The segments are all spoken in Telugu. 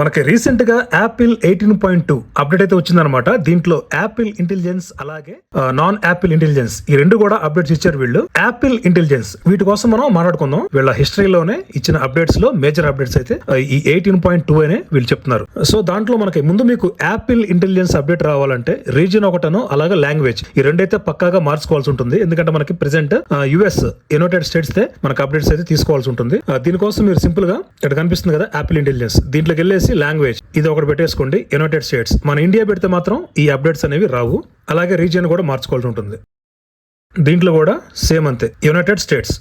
మనకి రీసెంట్ గా యాపిల్ 18.2 అప్డేట్ అయితే వచ్చిందనమాట. దీంట్లో యాపిల్ ఇంటెలిజెన్స్ అలాగే నాన్ యాపిల్ ఇంటెలిజెన్స్ ఈ రెండు కూడా అప్డేట్స్ ఇచ్చారు వీళ్ళు. యాపిల్ ఇంటెలిజెన్స్ వీటి కోసం మనం మాట్లాడుకుందాం. వీళ్ళ హిస్టరీలోనే ఇచ్చిన అప్డేట్స్ లో మేజర్ అప్డేట్స్ అయితే ఈ 18.2 అనే వీళ్ళు చెప్తున్నారు. సో దాంట్లో మనకి ముందు మీకు యాపిల్ ఇంటెలిజెన్స్ అప్డేట్ రావాలంటే రీజియన్ ఒకటను అలాగే లాంగ్వేజ్ ఈ రెండైతే పక్కాగా మార్చుకోవాల్సి ఉంటుంది. ఎందుకంటే మనకి ప్రెసెంట్ యుఎస్ యునైటెడ్ స్టేట్స్ తే మనకి అప్డేట్స్ అయితే తీసుకోవాల్సి ఉంటుంది. దీనికోసం మీరు సింపుల్ గా ఇక్కడ కనిపిస్తుంది కదా యాపిల్ ఇంటెలిజెన్స్, దీంట్లోకి వెళ్ళేసి లాంగ్వేజ్ ఇది ఒకటి పెట్టేసుకోండి. యునైటెడ్ స్టేట్స్, మన ఇండియా పెడితే మాత్రం ఈ అప్డేట్స్ అనేవి రావు. అలాగే రీజియన్ కూడా మార్చుకోవాల్సి ఉంటుంది. దీంట్లో కూడా సేమ్ అంతే, యునైటెడ్ స్టేట్స్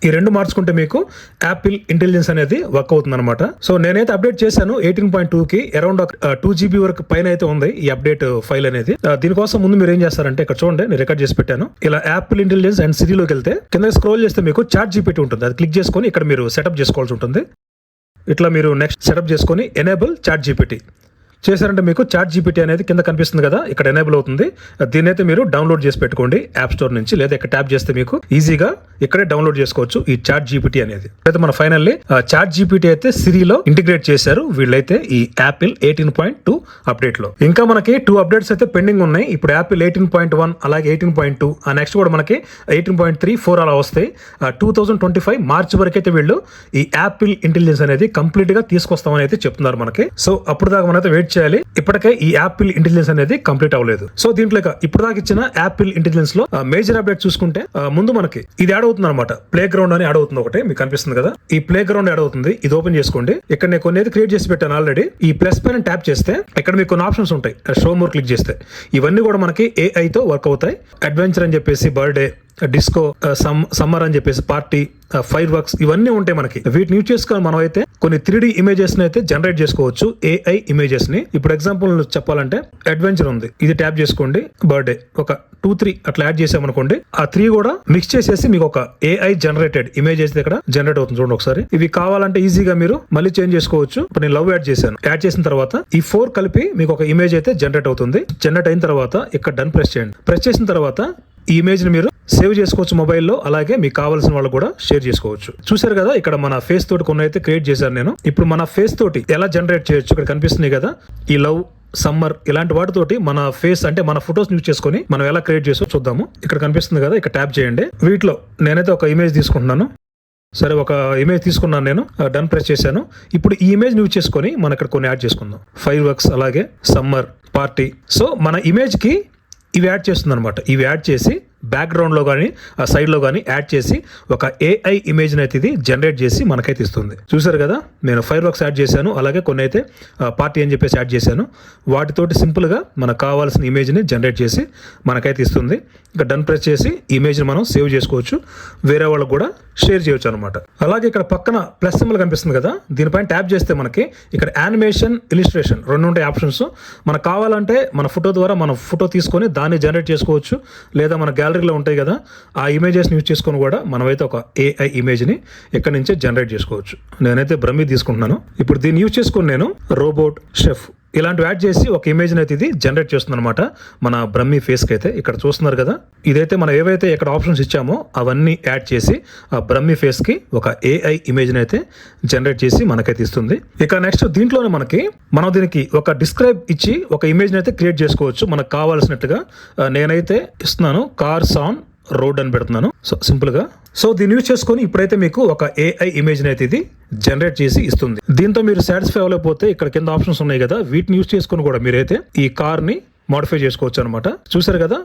ఈ రెండు మార్చుకుంటే మీకు యాపిల్ ఇంటెలిజెన్స్ అనేది వర్క్ అవుతుంది అనమాట. సో నేనైతే అప్డేట్ చేశాను 18.2 కి అరౌండ్ 2 GB వరకు పైన అయితే ఉంది ఈ అప్డేట్ ఫైల్ అనేది. దీనికోసం ముందు మీరు ఏం చేస్తారంటే ఇక్కడ చూడండి, నేను రికార్డ్ చేసి పెట్టాను. ఇలా యాపిల్ ఇంటెలిజెన్స్ అండ్ సిరీలోకి వెళ్తే కింద స్క్రోల్ చేస్తే మీకు చాట్ జీపీటీ ఉంటుంది. అది క్లిక్ చేసుకొని ఇక్కడ మీరు సెటప్ చేసుకోవాల్సి ఉంటుంది. ఇట్లా మీరు నెక్స్ట్ సెటప్ చేసుకొని ఎనేబుల్ చాట్ జీపీటీ చేశారంటే మీకు చాట్ జీపీటీ అనేది కింద కనిపిస్తుంది కదా, ఇక్కడ ఎనేబుల్ అవుతుంది. దీన్ని అయితే మీరు డౌన్లోడ్ చేసి పెట్టుకోండి యాప్ స్టోర్ నుంచి, లేదా ఇక్కడ ట్యాప్ చేస్తే మీకు ఈజీగా ఇక్కడే డౌన్లోడ్ చేసుకోవచ్చు ఈ చాట్ జీపీటీ అనేది. అయితే మన ఫైనల్లీ చాట్ జీపీటీ అయితే సిరీలో ఇంటిగ్రేట్ చేశారు వీళ్ళైతే ఈ యాపిల్ 18.2 అప్డేట్ లో. ఇంకా మనకి 2 అప్డేట్స్ అయితే పెండింగ్ ఉన్నాయి. ఇప్పుడు యాపిల్ 18.1 అలాగే 18.2 నెక్స్ట్ కూడా మనకి 18.3, 4 అలా వస్తాయి. 2025 మార్చ్ వరకు అయితే వీళ్ళు ఈ యాపిల్ ఇంటెలిజెన్స్ అనేది కంప్లీట్ గా తీసుకొస్తామని అయితే చెప్తున్నారు మనకి. సో అప్పుడు దాకా మనైతే వెయిట్ చేయాలి. ఇప్పటికే ఈ యాపిల్ ఇంటెలిజెన్స్ అనేది కంప్లీట్ అవ్వలేదు. సో దీంట్లో ఇప్పుడు దాకా ఇచ్చిన యాపిల్ ఇంటెలిజెన్స్ లో మేజర్ అప్డేట్ చూసుకుంటే ముందు మనకి ఇది యాడ్ అవుతుంది అనమాట. ప్లే గ్రౌండ్ అని యాడ్ అవుతుంది ఒకటి, మీకు కనిపిస్తుంది కదా, ఈ ప్లే గ్రౌండ్ యాడ్ అవుతుంది. ఇది ఓపెన్ చేసుకోండి. ఇక్కడ నేను కొన్ని క్రియేట్ చేసి పెట్టాను ఆల్రెడీ. ఈ ప్లస్ పైన ట్యాప్ చేస్తే ఇక్కడ మీకు కొన్ని ఆప్షన్స్ ఉంటాయి. షో మోర్ క్లిక్ చేస్తే ఇవన్నీ కూడా మనకి AI తో వర్క్ అవుతాయి. అడ్వెంచర్ అని చెప్పేసి, బర్త్డే, డిస్కో, సమ్మర్ అని చెప్పేసి, పార్టీ, ఫైర్ వర్క్స్ ఇవన్నీ ఉంటాయి మనకి. వీటిని యూజ్ చేసుకొని మనం అయితే కొన్ని 3D ఇమేజెస్ ని అయితే జనరేట్ చేసుకోవచ్చు, AI ఇమేజెస్ ని. ఇప్పుడు ఎగ్జాంపుల్ చెప్పాలంటే అడ్వెంచర్ ఉంది, ఇది ట్యాప్ చేసుకోండి. బర్త్డే ఒక 2, 3 అట్లా యాడ్ చేసామనుకోండి, ఆ 3 కూడా మిక్స్ చేసేసి మీకు ఒక AI జనరేటెడ్ ఇమేజ్ అయితే ఇక్కడ జనరేట్ అవుతుంది. చూడండి ఒకసారి. ఇవి కావాలంటే ఈజీగా మీరు మళ్ళీ చేంజ్ చేసుకోవచ్చు. ఇప్పుడు నేను లవ్ యాడ్ చేశాను. యాడ్ చేసిన తర్వాత ఈ 4 కలిపి మీకు ఒక ఇమేజ్ అయితే జనరేట్ అవుతుంది. జనరేట్ అయిన తర్వాత ఇక్కడ డన్ ప్రెస్ చేయండి. ప్రెస్ చేసిన తర్వాత ఈ ఇమేజ్ ని మీరు సేవ్ చేసుకోవచ్చు మొబైల్లో, అలాగే మీకు కావాల్సిన వాళ్ళు కూడా షేర్ చేసుకోవచ్చు. చూసారు కదా, ఇక్కడ మన ఫేస్ తోటి కొన్ని అయితే క్రియేట్ చేశాను నేను. ఇప్పుడు మన ఫేస్ తోటి ఎలా జనరేట్ చేయొచ్చు ఇక్కడ కనిపిస్తుంది కదా. ఈ లవ్, సమ్మర్ ఇలాంటి వాటితోటి మన ఫేస్ అంటే మన ఫొటోస్ యూజ్ చేసుకొని మనం ఎలా క్రియేట్ చేసో చూద్దాము. ఇక్కడ కనిపిస్తుంది కదా, ఇక్కడ ట్యాప్ చేయండి. వీటిలో నేనైతే ఒక ఇమేజ్ తీసుకుంటున్నాను. సరే, ఒక ఇమేజ్ తీసుకున్నాను నేను. డన్ ప్రెస్ చేశాను. ఇప్పుడు ఈ ఇమేజ్ యూజ్ చేసుకొని మనం ఇక్కడ కొన్ని యాడ్ చేసుకుందాం. ఫైర్ వర్క్స్ అలాగే సమ్మర్, పార్టీ. సో మన ఇమేజ్ కి ఇవి యాడ్ చేస్తుంది అనమాట. ఇవి యాడ్ చేసి బ్యాక్గ్రౌండ్లో కానీ సైడ్లో కానీ యాడ్ చేసి ఒక AI ఇమేజ్ని అయితే ఇది జనరేట్ చేసి మనకైతే ఇస్తుంది. చూసారు కదా, నేను ఫైర్ వర్క్స్ యాడ్ చేశాను, అలాగే కొన్ని అయితే పార్టీ అని చెప్పేసి యాడ్ చేశాను. వాటితోటి సింపుల్గా మనకు కావాల్సిన ఇమేజ్ని జనరేట్ చేసి మనకైతే ఇస్తుంది. ఇంకా డన్ ప్రెస్ చేసి ఇమేజ్ని మనం సేవ్ చేసుకోవచ్చు, వేరే వాళ్ళకు కూడా షేర్ చేయొచ్చు అనమాట. అలాగే ఇక్కడ పక్కన ప్లస్ సింబల్ కనిపిస్తుంది కదా, దీనిపైన ట్యాప్ చేస్తే మనకి ఇక్కడ యానిమేషన్, ఇలిస్ట్రేషన్ రెండు ఉంటాయి ఆప్షన్స్. మనకు కావాలంటే మన ఫోటో ద్వారా మన ఫోటో తీసుకొని దాన్ని జనరేట్ చేసుకోవచ్చు, లేదా మన గ్యాలరీలో ఉంటాయి కదా ఆ ఇమేజెస్ని యూజ్ చేసుకొని కూడా మనమైతే ఒక AI ఇమేజ్ని ఎక్కడి నుంచే జనరేట్ చేసుకోవచ్చు. నేనైతే బ్రహ్మి తీసుకుంటున్నాను. ఇప్పుడు దీన్ని యూజ్ చేసుకొని నేను రోబోట్, షెఫ్ ఇలాంటివి యాడ్ చేసి ఒక ఇమేజ్ని అయితే ఇది జనరేట్ చేస్తుంది అనమాట మన బ్రహ్మి ఫేస్కి అయితే. ఇక్కడ చూస్తున్నారు కదా, ఇదైతే మనం ఏవైతే ఇక్కడ ఆప్షన్స్ ఇచ్చామో అవన్నీ యాడ్ చేసి ఆ బ్రహ్మి ఫేస్కి ఒక AI ఇమేజ్ని అయితే జనరేట్ చేసి మనకైతే ఇస్తుంది. ఇక నెక్స్ట్ దీంట్లోనే మనం దీనికి ఒక డిస్క్రైబ్ ఇచ్చి ఒక ఇమేజ్ని అయితే క్రియేట్ చేసుకోవచ్చు మనకు కావాల్సినట్టుగా. నేనైతే ఇస్తున్నాను కార్స్ ఆన్ రోడ్ అని పెడుతున్నాను. సో సింపుల్ గా. సో దీన్ని యూజ్ చేసుకొని ఇప్పుడైతే మీకు ఒక AI ఇమేజ్ అయితే ఇది జనరేట్ చేసి ఇస్తుంది. దీంతో మీరు సాటిస్ఫై అవ్వలేకపోతే ఇక్కడ కింద ఆప్షన్స్ ఉన్నాయి కదా, వీటిని యూజ్ చేసుకొని కూడా మీరైతే ఈ కార్ ని మోడిఫై చేసుకోవచ్చు అనమాట. చూసారు కదా,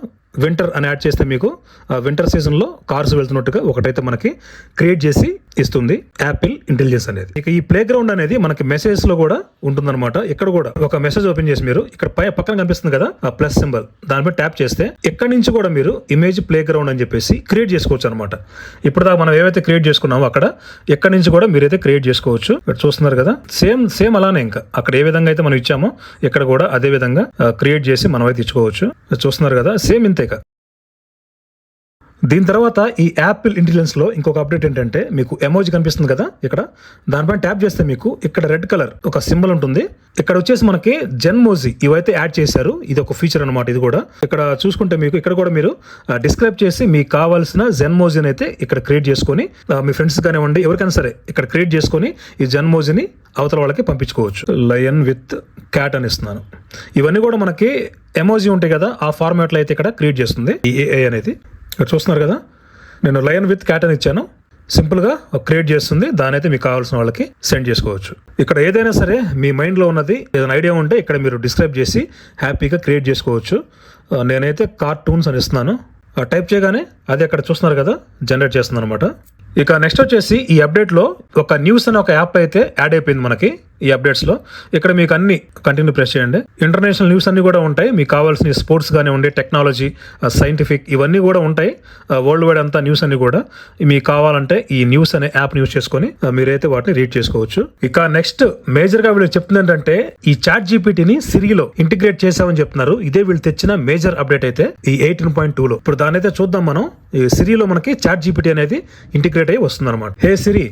వింటర్ అని యాడ్ చేస్తే మీకు వింటర్ సీజన్ లో కార్స్ వెళ్తున్నట్టుగా ఒకటైతే మనకి క్రియేట్ చేసి ఇస్తుంది యాపిల్ ఇంటెలిజెన్స్ అనేది. ఇక ఈ ప్లే గ్రౌండ్ అనేది మనకి మెసేజ్ లో కూడా ఉంటుందన్నమాట. ఇక్కడ కూడా ఒక మెసేజ్ ఓపెన్ చేసి మీరు ఇక్కడ పక్కన కనిపిస్తుంది కదా ఆ ప్లస్ సింబల్, దానిపై ట్యాప్ చేస్తే ఎక్కడి నుంచి కూడా మీరు ఇమేజ్ ప్లే గ్రౌండ్ అని చెప్పేసి క్రియేట్ చేసుకోవచ్చు అనమాట. ఇప్పుడు దాకా మనం ఏవైతే క్రియేట్ చేసుకున్నామో అక్కడ ఎక్కడి నుంచి కూడా మీరైతే క్రియేట్ చేసుకోవచ్చు. ఇక్కడ చూస్తున్నారు కదా, సేమ్ అలానే ఇంకా అక్కడ ఏ విధంగా అయితే మనం ఇచ్చామో ఇక్కడ కూడా అదే విధంగా క్రియేట్ చేసి మనం అయితే ఇచ్చుకోవచ్చు. చూస్తున్నారు కదా, సేమ్ ఇంతే. దీని తర్వాత ఈ యాపిల్ ఇంటెలిజెన్స్ లో ఇంకొక అప్డేట్ ఏంటంటే, మీకు ఎమోజీ కనిపిస్తుంది కదా ఇక్కడ, దానిపైన ట్యాప్ చేస్తే మీకు ఇక్కడ రెడ్ కలర్ ఒక సింబల్ ఉంటుంది. ఇక్కడ వచ్చేసి మనకి జెన్మోజీ ఇవైతే యాడ్ చేశారు. ఇది ఒక ఫీచర్ అనమాట. ఇది కూడా ఇక్కడ చూసుకుంటే మీకు ఇక్కడ కూడా మీరు డిస్క్రైబ్ చేసి మీకు కావాల్సిన జెన్మోజీని అయితే ఇక్కడ క్రియేట్ చేసుకొని మీ ఫ్రెండ్స్ కానివ్వండి ఎవరికైనా సరే ఇక్కడ క్రియేట్ చేసుకొని ఈ జెన్మోజీని అవతల వాళ్ళకి పంపించుకోవచ్చు. లయన్ విత్ క్యాట్ అని ఇస్తున్నాను. ఇవన్నీ కూడా మనకి ఎమోజీ ఉంటాయి కదా, ఆ ఫార్మాట్లో అయితే ఇక్కడ క్రియేట్ చేస్తుంది ఈ ఏఐ అనేది. ఇక్కడ చూస్తున్నారు కదా, నేను లయన్ విత్ క్యాట్ అని ఇచ్చాను. సింపుల్గా క్రియేట్ చేస్తుంది. దాని అయితే మీకు కావాల్సిన వాళ్ళకి సెండ్ చేసుకోవచ్చు. ఇక్కడ ఏదైనా సరే మీ మైండ్లో ఉన్నది ఏదైనా ఐడియా ఉంటే ఇక్కడ మీరు డిస్క్రైబ్ చేసి హ్యాపీగా క్రియేట్ చేసుకోవచ్చు. నేనైతే కార్టూన్స్ అని ఇస్తున్నాను. టైప్ చేయగానే అది అక్కడ చూస్తున్నారు కదా జనరేట్ చేస్తుంది అనమాట. ఇక నెక్స్ట్ వచ్చేసి ఈ అప్డేట్లో ఒక న్యూస్ అనే ఒక యాప్ అయితే యాడ్ అయిపోయింది మనకి ఈ అప్డేట్స్లో. ఇక్కడ మీకు అన్ని కంటిన్యూ ప్రెస్ చేయండి. ఇంటర్నేషనల్ న్యూస్ అన్ని కూడా ఉంటాయి. మీకు కావాల్సిన స్పోర్ట్స్ కానివ్వండి, టెక్నాలజీ, సైంటిఫిక్ ఇవన్నీ కూడా ఉంటాయి. వరల్డ్ వైడ్ అంతా న్యూస్ అన్ని కూడా మీకు కావాలంటే ఈ న్యూస్ అనే యాప్ యూస్ చేసుకొని మీరైతే వాటిని రీడ్ చేసుకోవచ్చు. ఇక నెక్స్ట్ మేజర్గా వీళ్ళు చెప్తుంది ఏంటంటే, ఈ చాట్ జీపీటీని సిరిలో ఇంటిగ్రేట్ చేసామని చెప్తున్నారు. ఇదే వీళ్ళు తెచ్చిన మేజర్ అప్డేట్ అయితే ఈ 18.2లో. ఇప్పుడు దాని అయితే చూద్దాం మనం. ఈ సిరిలో మనకి చాట్ జీపీటీ అనేది ఇంటిగ్రేట్ అయ్యి వస్తుంది అనమాట. Hey Siri,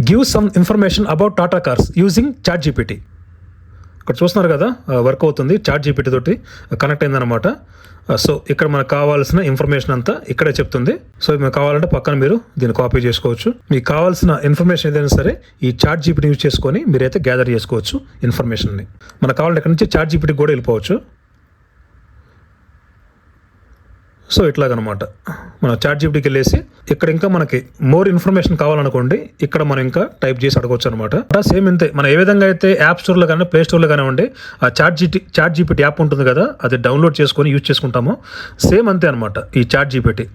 give some information about Tata cars using ChatGPT. ఇక్కడ చూస్తున్నారు కదా వర్క్ అవుతుంది. చాట్ జీపీటీ తోటి కనెక్ట్ అయిందనమాట. సో ఇక్కడ మనకు కావాల్సిన ఇన్ఫర్మేషన్ అంతా ఇక్కడే చెప్తుంది. సో మీకు కావాలంటే పక్కన మీరు దీన్ని కాపీ చేసుకోవచ్చు. మీకు కావాల్సిన ఇన్ఫర్మేషన్ ఏదైనా సరే ఈ చాట్ జీపీటీ యూజ్ చేసుకొని మీరైతే గ్యాదర్ చేసుకోవచ్చు ఇన్ఫర్మేషన్ని. మనకు కావాలంటే ఇక్కడ నుంచి చాట్ జీపీటీ కూడా వెళ్ళిపోవచ్చు. సో ఇట్లాగనమాట మన చాట్ జీపీటీకి వెళ్ళేసి ఇక్కడ ఇంకా మనకి మోర్ ఇన్ఫర్మేషన్ కావాలనుకోండి, ఇక్కడ మనం ఇంకా టైప్ చేసి అడగవచ్చు అనమాట. సేమ్ ఇంతే మనం ఏ విధంగా అయితే యాప్ స్టోర్లో కానీ ప్లే స్టోర్లో కానివ్వండి ఆ చాట్ జీపీటీ యాప్ ఉంటుంది కదా, అది డౌన్లోడ్ చేసుకొని యూజ్ చేసుకుంటామో సేమ్ అంతే అనమాట ఈ చాట్ జీపీటీ.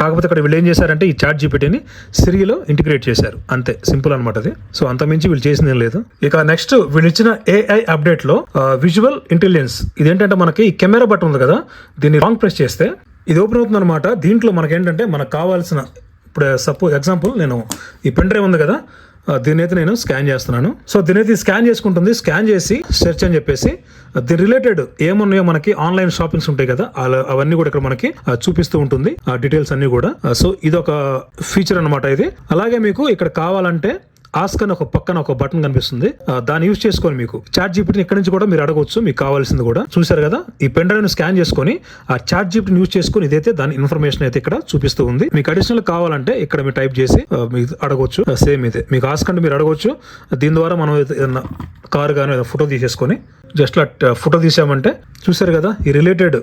కాకపోతే ఇక్కడ వీళ్ళు ఏం చేశారంటే ఈ చాట్ జీపీటీని సిరిలో ఇంటిగ్రేట్ చేశారు. అంతే, సింపుల్ అనమాట అది. సో అంతమించి వీళ్ళు చేసింది ఏం లేదు. ఇక నెక్స్ట్ వీళ్ళు ఇచ్చిన ఏఐ అప్డేట్ లో విజువల్ ఇంటెలిజెన్స్, ఇదేంటంటే మనకి ఈ కెమెరా బటన్ ఉంది కదా, దీన్ని రాంగ్ ప్రెస్ చేస్తే ఇది ఓపెన్ అవుతుంది అనమాట. దీంట్లో మనకి ఏంటంటే మనకు కావాల్సిన, ఇప్పుడు ఎగ్జాంపుల్ నేను ఈ పెన్ డ్రైవ్ ఉంది కదా, దీని అయితే నేను స్కాన్ చేస్తున్నాను. సో దీని అయితే స్కాన్ చేసుకుంటుంది. స్కాన్ చేసి సెర్చ్ అని చెప్పేసి దీని రిలేటెడ్ ఏమున్నాయో మనకి ఆన్లైన్ షాపింగ్స్ ఉంటాయి కదా, అవన్నీ కూడా ఇక్కడ మనకి చూపిస్తూ ఉంటుంది ఆ డీటెయిల్స్ అన్ని కూడా. సో ఇది ఒక ఫీచర్ అనమాట ఇది. అలాగే మీకు ఇక్కడ కావాలంటే ఆస్క్ అని ఒక పక్కన ఒక బటన్ కనిపిస్తుంది. దాన్ని యూజ్ చేసుకొని మీకు చాట్ జీపీటీని ఇక్కడ నుంచి కూడా మీరు అడగవచ్చు మీకు కావాల్సింది కూడా. చూసారు కదా, ఈ పెన్ డ్రైవ్ ని స్కాన్ చేసుకొని ఆ చాట్ జీపీటీని యూజ్ చేసుకొని ఇదైతే దాని ఇన్ఫర్మేషన్ అయితే ఇక్కడ చూపిస్తూ ఉంది. మీకు అడిషనల్ కావాలంటే ఇక్కడ మీరు టైప్ చేసి మీకు అడగవచ్చు. సేమ్ ఇదే మీకు ఆస్క్ అంటే మీరు అడగవచ్చు. దీని ద్వారా మనం ఏదైనా కారు కానీ ఫోటో తీసేసుకొని జస్ట్ ఫోటో తీసామంటే చూసారు కదా ఈ రిలేటెడ్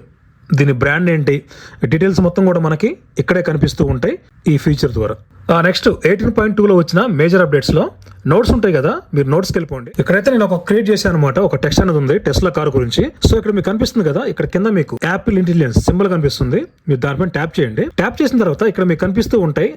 దీని బ్రాండ్ ఏంటి డీటెయిల్స్ మొత్తం కూడా మనకి ఇక్కడే కనిపిస్తూ ఉంటాయి ఈ ఫీచర్ ద్వారా. నెక్స్ట్ 18.2లో వచ్చిన మేజర్ అప్డేట్స్ లో నోట్స్ ఉంటాయి కదా, మీరు నోట్స్కి వెళ్ళిపోండి. ఇక్కడైతే నేను ఒక క్రియేట్ చేశాను అనమాట, ఒక టెక్స్ట్ అనేది ఉంది టెస్లా కార్ గురించి. సో ఇక్కడ మీకు కనిపిస్తుంది కదా, ఇక్కడ కింద మీకు యాపిల్ ఇంటెలిజెన్స్ సింబల్ కనిపిస్తుంది. మీరు దానిపైన ట్యాప్ చేయండి. ట్యాప్ చేసిన తర్వాత ఇక్కడ మీకు కనిపిస్తూ ఉంటాయి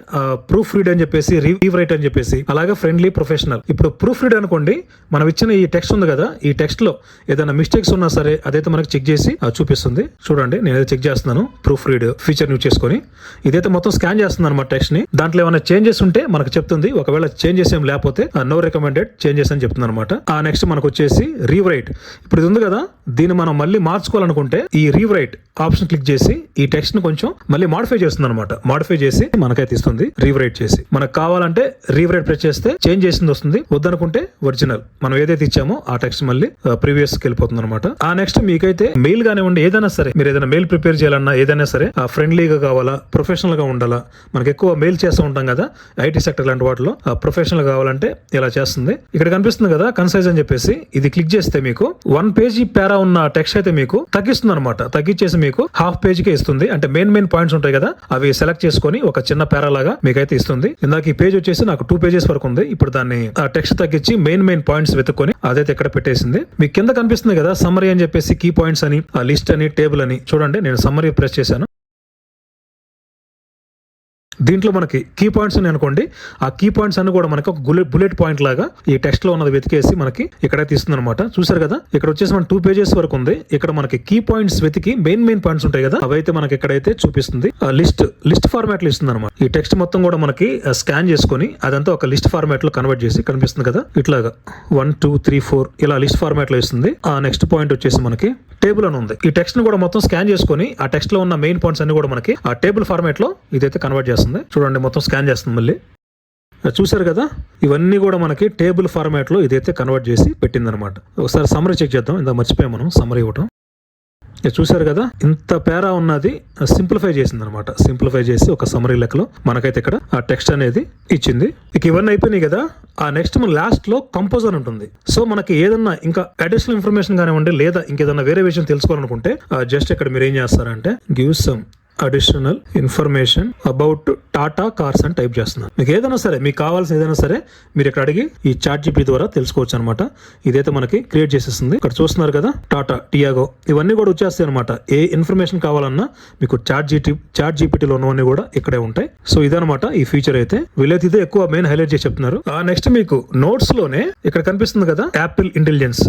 ప్రూఫ్ రీడ్ అని చెప్పేసి, రీవ్ రైట్ అని చెప్పేసి, అలాగే ఫ్రెండ్లీ, ప్రొఫెషనల్. ఇప్పుడు ప్రూఫ్ రీడ్ అనుకోండి, మనం ఇచ్చిన ఈ టెక్స్ట్ ఉంది కదా, ఈ టెక్స్ట్ లో ఏదైనా మిస్టేక్స్ ఉన్నా సరే అదైతే మనకి చెక్ చేసి చూపిస్తుంది. చూడండి నేనైతే చెక్ చేస్తున్నాను ప్రూఫ్ రీడ్ ఫీచర్ యూజ్ చేసుకొని. ఇదైతే మొత్తం స్కాన్ చేస్తుంది అనమాట టెక్స్ట్ ని. దాంట్లో ఏమైనా చేంజెస్ ఉంటే మనకు చెప్తుంది. ఒకవేళ చేంజెస్ ఏం లేకపోతే నో రికమెండెడ్ చేంజెస్ అని చెప్తుంది అనమాట. నెక్స్ట్ మనకు వచ్చేసి రీరైట్. ఇప్పుడు ఇది ఉంది కదా, దీన్ని మనం మళ్ళీ మార్చుకోవాలనుకుంటే ఈ రీరైట్ ఆప్షన్ క్లిక్ చేసి ఈ టెక్స్ట్ ని కొంచెం మళ్ళీ మాడిఫై చేస్తుంది అనమాట. మాడిఫై చేసి మనకైతే ఇస్తుంది రీరైట్ చేసి. మనకు కావాలంటే రీరైట్ ప్రెస్ చేస్తే చేంజ్ చేసింది వస్తుంది, వద్దనుకుంటే ఒరిజినల్ మనం ఏదైతే ఇచ్చామో ఆ టెక్స్ట్ మళ్ళీ ప్రీవియస్ కి వెళ్ళిపోతుంది అనమాట. నెక్స్ట్ మీకైతే మెయిల్ కానివ్వండి, ఏదైనా సరే మీరు ఏదైనా మెయిల్ ప్రిపేర్ చేయాలన్నా ఏదైనా సరే ఫ్రెండ్లీగా కావాలా, ప్రొఫెషనల్ గా ఉండాలా. మనకి ఎక్కువ మెయిల్ చేస్తూ ఉంటాం కదా ఐటీ సెక్టర్ లాంటి వాటిలో, ప్రొఫెషనల్ కావాలంటే ఇలా చేస్తుంది. ఇక్కడ కనిపిస్తుంది కదా కన్సైజ్ అని చెప్పేసి, ఇది క్లిక్ చేస్తే మీకు 1 పేజీ పేరా ఉన్న టెక్స్ట్ అయితే మీకు తగ్గిస్తుంది అనమాట. తగ్గించేసి మీకు హాఫ్ పేజ్ కే ఇస్తుంది. అంటే మెయిన్ పాయింట్స్ ఉంటాయి కదా, అవి సెలెక్ట్ చేసుకొని ఒక చిన్న పేరా లాగా మీకైతే ఇస్తుంది. ఇందాక ఈ పేజ్ వచ్చేసి నాకు 2 పేజెస్ వరకు ఉంది. ఇప్పుడు దాన్ని టెక్స్ట్ తగ్గించి మెయిన్ పాయింట్స్ వెతుక్కొని అదైతే ఇక్కడ పెట్టేసింది. మీకు కింద కనిపిస్తుంది కదా సమ్మరీ అని చెప్పేసి, కీ పాయింట్స్ అని, లిస్ట్ అని, టేబుల్ అని. చూడండి నేను సమ్మరీ ప్రెస్ చేశాను. దీంట్లో మనకి కీ పాయింట్స్ అని అనుకోండి, ఆ కీ పాయింట్స్ అన్ని కూడా మనకి ఒక బుల్లెట్ పాయింట్ లాగా ఈ టెక్స్ట్ లో ఉన్నది వెతికేసి మనకి ఇక్కడైతే ఇస్తుంది అనమాట. చూసారు కదా, ఇక్కడ వచ్చేసి మన 2 పేజెస్ వరకు ఉంది. ఇక్కడ మనకి కీ పాయింట్స్ వెతికి మెయిన్ పాయింట్స్ ఉంటాయి కదా, అవైతే మనకి ఇక్కడైతే చూపిస్తుంది. లిస్ట్ ఫార్మాట్ లో ఇస్తుంది అనమాట. ఈ టెక్స్ట్ మొత్తం కూడా మనకి స్కాన్ చేసుకొని అదంతా ఒక లిస్ట్ ఫార్మాట్ లో కన్వర్ట్ చేసి కనిపిస్తుంది కదా, ఇట్లాగా 1 2 3 4 ఇలా లిస్ట్ ఫార్మాట్ లో ఇస్తుంది. నెక్స్ట్ పాయింట్ వచ్చేసి మనకి టేబుల్ అని ఉంది. ఈ టెక్స్ట్ ని కూడా మొత్తం స్కాన్ చేసుకొని ఆ టెక్స్ట్ లో ఉన్న మెయిన్ పాయింట్స్ అన్ని కూడా మనకి ఆ టేబుల్ ఫార్మాట్ లో ఇదైతే కన్వర్ట్ చేస్తుంది. చూడండి, మొత్తం స్కాన్ చేస్తుంది. మళ్ళీ చూసారు కదా, ఇవన్నీ కూడా మనకి టేబుల్ ఫార్మాట్ లో ఇదైతే కన్వర్ట్ చేసి పెట్టిందనమాట. ఒకసారి సమ్మరీ చెక్ చేద్దాం. ఇందా మర్చిపోయాం మనం సమ్మరీ ఇవ్వటం. చూసారు కదా, ఇంత పేరా ఉన్నది సింప్లిఫై చేసింది అనమాట. సింప్లిఫై చేసి ఒక సమరీ లెక్కలో మనకైతే ఇక్కడ ఆ టెక్స్ట్ అనేది ఇచ్చింది. ఇక ఇవన్నీ అయిపోయినాయి కదా, ఆ నెక్స్ట్ మన లాస్ట్ లో కంపోజ్ అని ఉంటుంది. సో మనకి ఏదన్నా ఇంకా అడిషనల్ ఇన్ఫర్మేషన్ కానివ్వండి, లేదా ఇంకేదన్నా వేరే విషయం తెలుసుకోవాలనుకుంటే జస్ట్ ఇక్కడ మీరు ఏం చేస్తారంటే give some additional information about Tata cars అని టైప్ చేస్తున్నాను. మీకు ఏదైనా సరే, మీకు కావాల్సిన ఏదైనా సరే మీరు ఇక్కడ అడిగి ఈ చాట్ జీపీటీ ద్వారా తెలుసుకోవచ్చు అనమాట. ఇదైతే మనకి క్రియేట్ చేసేస్తుంది. ఇక్కడ చూస్తున్నారు కదా, టాటా టియాగో ఇవన్నీ కూడా వచ్చేస్తాయి అనమాట. ఏ ఇన్ఫర్మేషన్ కావాలన్నా మీకు చాట్ జీపీటీలో ఉన్నవన్నీ కూడా ఇక్కడే ఉంటాయి. సో ఇదనమాట ఈ ఫీచర్ అయితే. వీళ్ళైతే ఇదే ఎక్కువ మెయిన్ హైలైట్ చేసి చెప్తున్నారు. నెక్స్ట్ మీకు నోట్స్ లోనే ఇక్కడ కనిపిస్తుంది కదా యాపిల్ ఇంటెలిజెన్స్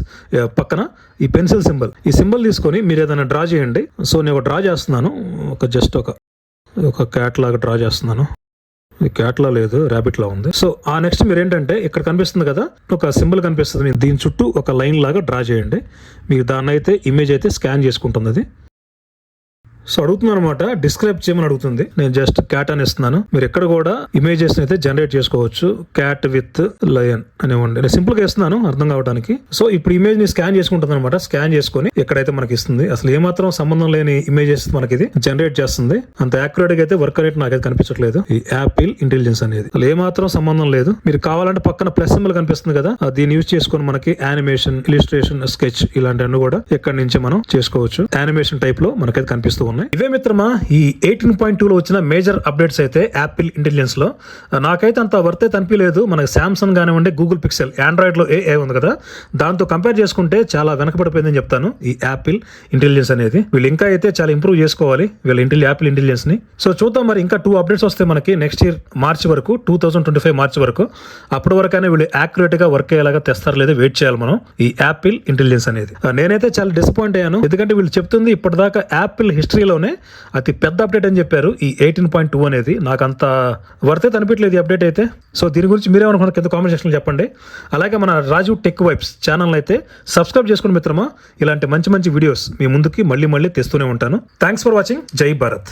పక్కన ఈ పెన్సిల్ సింబల్. ఈ సింబల్ తీసుకొని మీరు ఏదైనా డ్రా చేయండి. సో నేను ఒక డ్రా చేస్తున్నాను. జస్ట్ ఒక క్యాట్ లాగా డ్రా చేస్తున్నాను. ఇది క్యాట్ లా లేదు, ర్యాబిట్ లా ఉంది. సో ఆ నెక్స్ట్ మీరు ఏంటంటే ఇక్కడ కనిపిస్తుంది కదా, ఒక సింబల్ కనిపిస్తుంది. దీని చుట్టూ ఒక లైన్ లాగా డ్రా చేయండి. మీకు దాన్ని అయితే ఇమేజ్ అయితే స్కాన్ చేసుకుంటుంది అది. సో అడుగుతున్నాను అనమాట, డిస్క్రైబ్ చేయమని అడుగుతుంది. నేను జస్ట్ క్యాట్ అని ఇస్తున్నాను. మీరు ఎక్కడ కూడా ఇమేజెస్ అయితే జనరేట్ చేసుకోవచ్చు. క్యాట్ విత్ లయన్ అనేవ్వండి. నేను సింపుల్ గా ఇస్తున్నాను అర్థం కావడానికి. సో ఇప్పుడు ఇమేజ్ ని స్కాన్ చేసుకుంటుంది అనమాట. స్కాన్ చేసుకుని ఎక్కడైతే మనకి ఇస్తుంది. అసలు ఏమాత్రం సంబంధం లేని ఇమేజెస్ మనకి ఇది జనరేట్ చేస్తుంది. అంత యాక్యురేట్ గా అయితే వర్క్ అనేది నాకైతే కనిపించట్లేదు. ఈ యాపిల్ ఇంటెలిజెన్స్ అనేది అసలు ఏమాత్రం సంబంధం లేదు. మీరు కావాలంటే పక్కన ప్లస్ సింబల్ కనిపిస్తుంది కదా, దీన్ని యూజ్ చేసుకొని మనకి యానిమేషన్, ఇలిస్ట్రేషన్, స్కెచ్ ఇలాంటివన్నీ కూడా ఎక్కడి నుంచి మనం చేసుకోవచ్చు. యానిమేషన్ టైప్ లో మనకైతే కనిపిస్తూ ఉన్నాయి. ఇవే మిత్రమా ఈ 18.2 లో వచ్చిన మేజర్ అప్డేట్స్ అయితే యాపిల్ ఇంటెలిజెన్స్ లో. నాకైతే అంత వర్త్ అయితే అనిపించలేదు. మనకి సామ్సంగ్ కానివ్వండి, గూగుల్ పిక్సెల్, ఆండ్రాయిడ్ లో ఏ ఉంది కదా, దాంతో కంపేర్ చేసుకుంటే చాలా వెనకబడిపోయిందని చెప్తాను ఈ యాపిల్ ఇంటెలిజెన్స్ అనేది. వీళ్ళు ఇంకా అయితే చాలా ఇంప్రూవ్ చేసుకోవాలి వీళ్ళ యాపిల్ ఇంటెలిజెన్స్ ని. సో చూద్దాం మరి, ఇంకా 2 అప్డేట్స్ వస్తాయి మనకి నెక్స్ట్ ఇయర్ మార్చి వరకు, 2025 మార్చి వరకు. అప్పటి వరకైనా వీళ్ళు యాక్యురేట్ గా వర్క్ అయ్యేలాగా తెస్తారు లేదా వెయిట్ చేయాలి మనం ఈ యాపిల్ ఇంటెలిజెన్స్ అనేది. నేనైతే చాలా డిసప్పాయింట్ అయ్యాను. ఎందుకంటే వీళ్ళు చెప్తుంది ఇప్పటిదాకా యాపిల్ హిస్టరీలోనే అతి పెద్ద అప్డేట్ అని చెప్పారు ఈ 18.2 అనేది. నాకు అంత వర్త్ అయితే అనిపించలేదు ఈ అప్డేట్ అయితే. సో దీని గురించి మీరేమనుకున్నారు కింద కామెంట్ సెక్షన్లో చెప్పండి. అలాగే మన రాజు టెక్ వైబ్స్ ఛానల్ అయితే సబ్స్క్రైబ్ చేసుకుని మిత్రమా, ఇలాంటి మంచి మంచి వీడియోస్ మీ ముందుకి మళ్ళీ తెస్తూనే ఉంటాను. Thanks for watching. జై భారత్.